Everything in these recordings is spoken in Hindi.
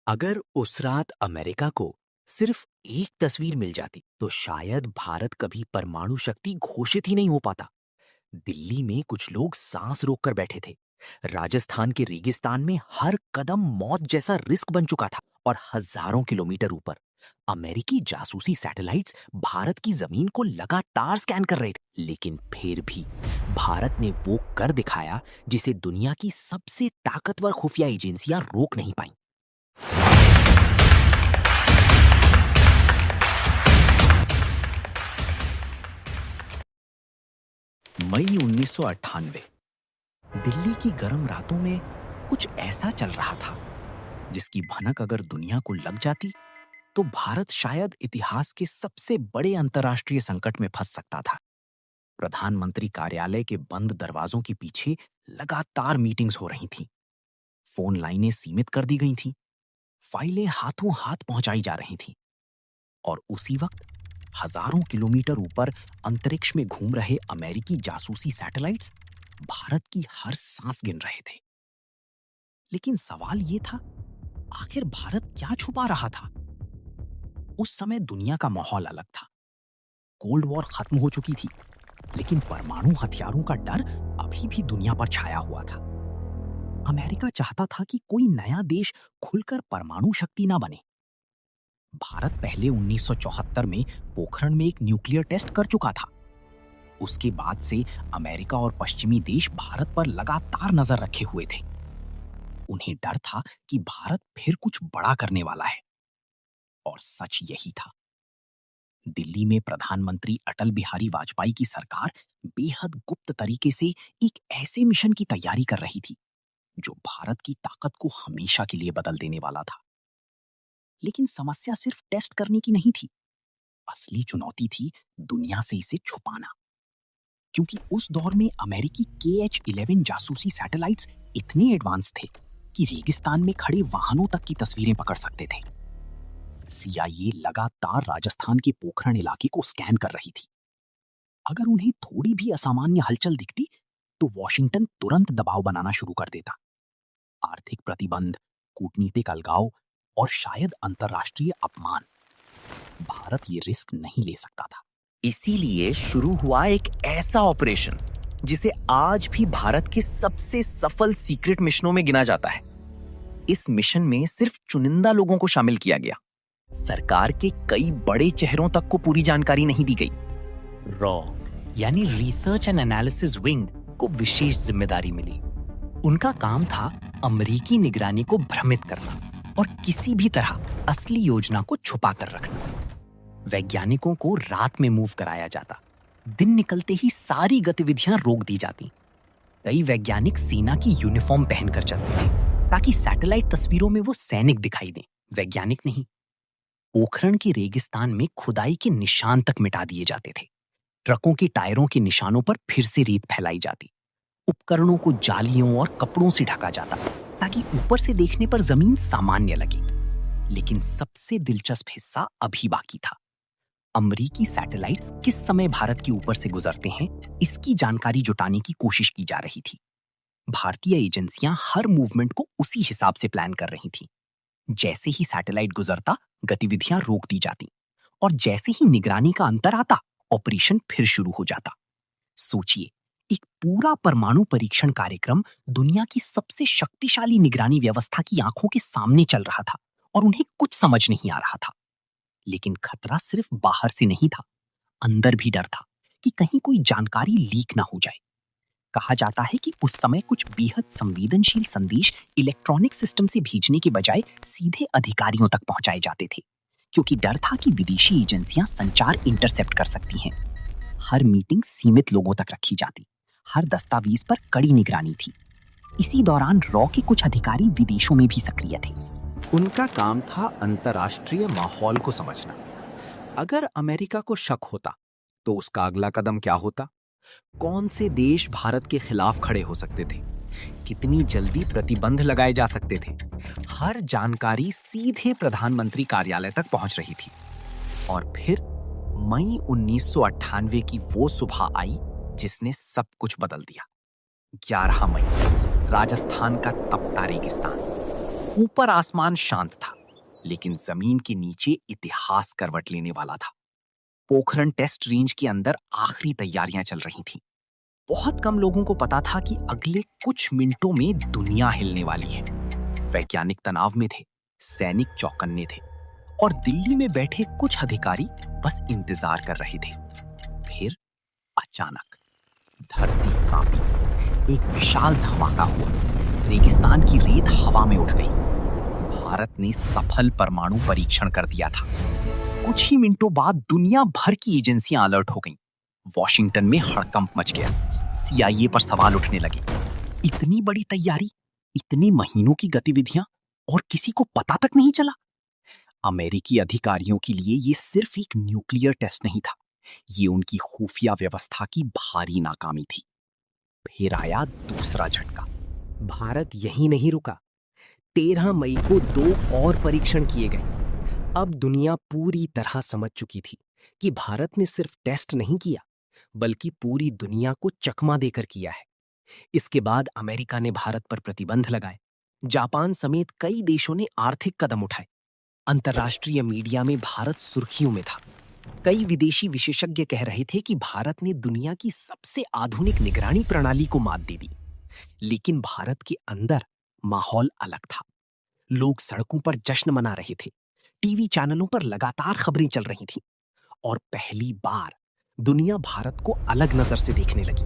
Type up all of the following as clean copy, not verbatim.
अगर उस रात अमेरिका को सिर्फ एक तस्वीर मिल जाती तो शायद भारत कभी परमाणु शक्ति घोषित ही नहीं हो पाता। दिल्ली में कुछ लोग सांस रोककर बैठे थे। राजस्थान के रेगिस्तान में हर कदम मौत जैसा रिस्क बन चुका था और हजारों किलोमीटर ऊपर अमेरिकी जासूसी सैटेलाइट्स भारत की जमीन को लगातार स्कैन कर रहे थे। लेकिन फिर भी भारत ने वो कर दिखाया जिसे दुनिया की सबसे ताकतवर खुफिया एजेंसियां रोक नहीं पाई। मई 1998। दिल्ली की गर्म रातों में कुछ ऐसा चल रहा था जिसकी भनक अगर दुनिया को लग जाती तो भारत शायद इतिहास के सबसे बड़े अंतर्राष्ट्रीय संकट में फंस सकता था। प्रधानमंत्री कार्यालय के बंद दरवाजों के पीछे लगातार मीटिंग्स हो रही थीं। फोन लाइनें सीमित कर दी गई थीं। फाइलें हाथों हाथ पहुंचाई जा रही थीं। और उसी वक्त हजारों किलोमीटर ऊपर अंतरिक्ष में घूम रहे अमेरिकी जासूसी सैटेलाइट्स भारत की हर सांस गिन रहे थे। लेकिन सवाल ये था, आखिर भारत क्या छुपा रहा था? उस समय दुनिया का माहौल अलग था। कोल्ड वॉर खत्म हो चुकी थी, लेकिन परमाणु हथियारों का डर अभी भी दुनिया पर छाया हुआ था। अमेरिका चाहता था कि कोई नया देश खुलकर परमाणु शक्ति ना बने। भारत पहले 1974 में पोखरण में एक न्यूक्लियर टेस्ट कर चुका था। उसके बाद से अमेरिका और पश्चिमी देश भारत पर लगातार नजर रखे हुए थे। उन्हें डर था कि भारत फिर कुछ बड़ा करने वाला है। और सच यही था। दिल्ली में प्रधानमंत्री अटल बिहारी वाजपेयी की सरकार बेहद गुप्त तरीके से एक ऐसे मिशन की तैयारी कर रही थी जो भारत की ताकत को हमेशा के लिए बदल देने वाला था। लेकिन समस्या सिर्फ टेस्ट करने की नहीं थी। असली चुनौती थी दुनिया से इसे छुपाना। क्योंकि उस दौर में अमेरिकी KH-11 जासूसी सैटेलाइट्स इतने एडवांस थे कि रेगिस्तान में खड़े वाहनों तक की तस्वीरें पकड़ सकते थे। CIA लगातार राजस्थान के पोखरण इलाके को स्कैन कर रही थी। अगर उन्हें थोड़ी भी असामान्य हलचल दिखती तो वॉशिंगटन तुरंत दबाव बनाना शुरू कर देता। आर्थिक प्रतिबंध, कूटनीतिक अलगाव और शायद अंतर्राष्ट्रीय अपमान। भारत ये रिस्क नहीं ले सकता था। इसीलिए शुरू हुआ एक ऐसा ऑपरेशन जिसे आज भी भारत के सबसे सफल सीक्रेट मिशनों में गिना जाता है। इस मिशन में सिर्फ चुनिंदा लोगों को शामिल किया गया। सरकार के कई बड़े चेहरों तक को पूरी जानकारी नहीं दी गई। रॉ यानी रिसर्च एंड एनालिसिस विंग को विशेष जिम्मेदारी मिली। उनका काम था अमेरिकी निगरानी को भ्रमित करना और किसी भी तरह असली योजना को छुपा कर रखना। वैज्ञानिकों को रात में मूव कराया जाता। दिन निकलते ही सारी गतिविधियां रोक दी जाती। कई वैज्ञानिक सेना की यूनिफॉर्म पहनकर चलते थे ताकि सैटेलाइट तस्वीरों में वो सैनिक दिखाई दें, वैज्ञानिक नहीं। पोखरण के रेगिस्तान में खुदाई के निशान तक मिटा दिए जाते थे। ट्रकों के टायरों के निशानों पर फिर से रेत फैलाई जाती। उपकरणों को जालियों और कपड़ों से ढका जाता ताकि ऊपर से देखने पर जमीन सामान्य लगे। लेकिन सबसे दिलचस्प हिस्सा अभी बाकी था। अमेरिकी सैटेलाइट्स किस समय भारत के ऊपर से गुजरते हैं, इसकी जानकारी जुटाने की कोशिश की जा रही थी। भारतीय एजेंसियां हर मूवमेंट को उसी हिसाब से प्लान कर रही थीं। जैसे ही सैटेलाइट गुजरता, गतिविधियां रोक दी जाती और जैसे ही निगरानी का अंतर आता, ऑपरेशन फिर शुरू हो जाता। सोचिए, एक पूरा परमाणु परीक्षण कार्यक्रम दुनिया की सबसे शक्तिशाली निगरानी व्यवस्था की आंखों के सामने चल रहा था और उन्हें कुछ समझ नहीं आ रहा था। लेकिन खतरा सिर्फ बाहर से नहीं था, अंदर भी डर था कि कहीं कोई जानकारी लीक ना हो जाए। कहा जाता है कि उस समय कुछ बेहद संवेदनशील संदेश इलेक्ट्रॉनिक सिस्टम से भेजने के बजाय सीधे अधिकारियों तक पहुंचाए जाते थे, क्योंकि डर था कि विदेशी एजेंसियां संचार इंटरसेप्ट कर सकती हैं। हर मीटिंग सीमित लोगों तक रखी जाती। हर दस्तावेज पर कड़ी निगरानी थी। इसी दौरान रॉ के कुछ अधिकारी विदेशों में भी सक्रिय थे। उनका काम था अंतर्राष्ट्रीय माहौल को समझना। अगर अमेरिका को शक होता तो उसका अगला कदम क्या होता? कौन से देश भारत के खिलाफ खड़े हो सकते थे? कितनी जल्दी प्रतिबंध लगाए जा सकते थे? हर जानकारी सीधे प्रधानमंत्री कार्यालय तक पहुंच रही थी। और फिर मई 1998 की वो सुबह आई जिसने सब कुछ बदल दिया। 11 मई, राजस्थान का तपता रेगिस्तान। ऊपर आसमान शांत था, लेकिन जमीन के नीचे इतिहास करवट लेने वाला था। पोखरण टेस्ट रेंज के अंदर आखिरी तैयारियां चल रही थीं। बहुत कम लोगों को पता था कि अगले कुछ मिनटों में दुनिया हिलने वाली है। वैज्ञानिक तनाव में थे, सैनिक चौकन्ने थे और दिल्ली में बैठे कुछ अधिकारी बस इंतजार कर रहे थे। फिर अचानक धरती कांपी, एक विशाल धमाका हुआ। रेगिस्तान की रेत हवा में उठ गई। भारत ने सफल परमाणु परीक्षण कर दिया था। कुछ ही मिनटों बाद दुनिया भर की एजेंसियां अलर्ट हो गईं। वॉशिंगटन में हड़कंप मच गया। CIA पर सवाल उठने लगे। इतनी बड़ी तैयारी, इतने महीनों की गतिविधियां और किसी को पता तक नहीं चला। अमेरिकी अधिकारियों के लिए ये सिर्फ एक न्यूक्लियर टेस्ट नहीं था, ये उनकी खुफिया व्यवस्था की भारी नाकामी थी। फिर आया दूसरा झटका। भारत यहीं नहीं रुका। 13 मई को 2 और परीक्षण किए गए। अब दुनिया पूरी तरह समझ चुकी थी कि भारत ने सिर्फ टेस्ट नहीं किया, बल्कि पूरी दुनिया को चकमा देकर किया है। इसके बाद अमेरिका ने भारत पर प्रतिबंध लगाए। जापान समेत कई देशों ने आर्थिक कदम उठाए। अंतर्राष्ट्रीय मीडिया में भारत सुर्खियों में था। कई विदेशी विशेषज्ञ कह रहे थे कि भारत ने दुनिया की सबसे आधुनिक निगरानी प्रणाली को मात दे दी। लेकिन भारत के अंदर माहौल अलग था। लोग सड़कों पर जश्न मना रहे थे। टीवी चैनलों पर लगातार खबरें चल रही थीं और पहली बार दुनिया भारत को अलग नजर से देखने लगी।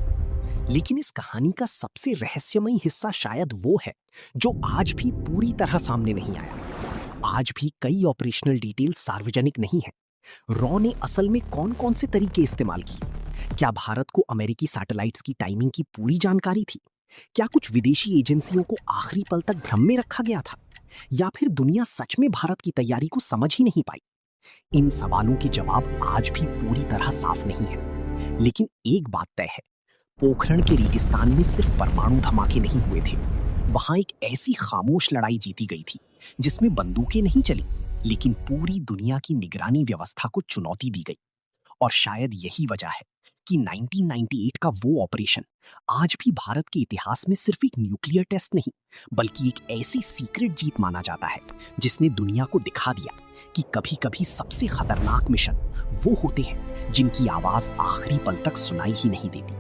लेकिन इस कहानी का सबसे रहस्यमयी हिस्सा शायद वो है जो आज भी पूरी तरह सामने नहीं आया। आज भी कई ऑपरेशनल डिटेल सार्वजनिक नहीं है। रॉ ने असल में कौन-कौन से तरीके इस्तेमाल किए? क्या भारत को अमेरिकी सैटेलाइट्स की टाइमिंग की पूरी जानकारी थी? क्या कुछ विदेशी एजेंसियों को आखिरी पल तक भ्रम में रखा गया था? या फिर दुनिया सच में भारत की तैयारी को समझ ही नहीं पाई? इन सवालों के जवाब आज भी पूरी तरह साफ नहीं है। लेकिन एक बात तय है, पोखरण के रेगिस्तान में सिर्फ परमाणु धमाके नहीं हुए थे। वहां एक ऐसी खामोश लड़ाई जीती गई थी जिसमें बंदूकें नहीं चली, लेकिन पूरी दुनिया की निगरानी व्यवस्था को चुनौती दी गई। और शायद यही वजह है कि 1998 का वो ऑपरेशन आज भी भारत के इतिहास में सिर्फ एक न्यूक्लियर टेस्ट नहीं, बल्कि एक ऐसी सीक्रेट जीत माना जाता है जिसने दुनिया को दिखा दिया कि कभी-कभी सबसे खतरनाक मिशन वो होते हैं जिनकी आवाज आखिरी पल तक सुनाई ही नहीं देती।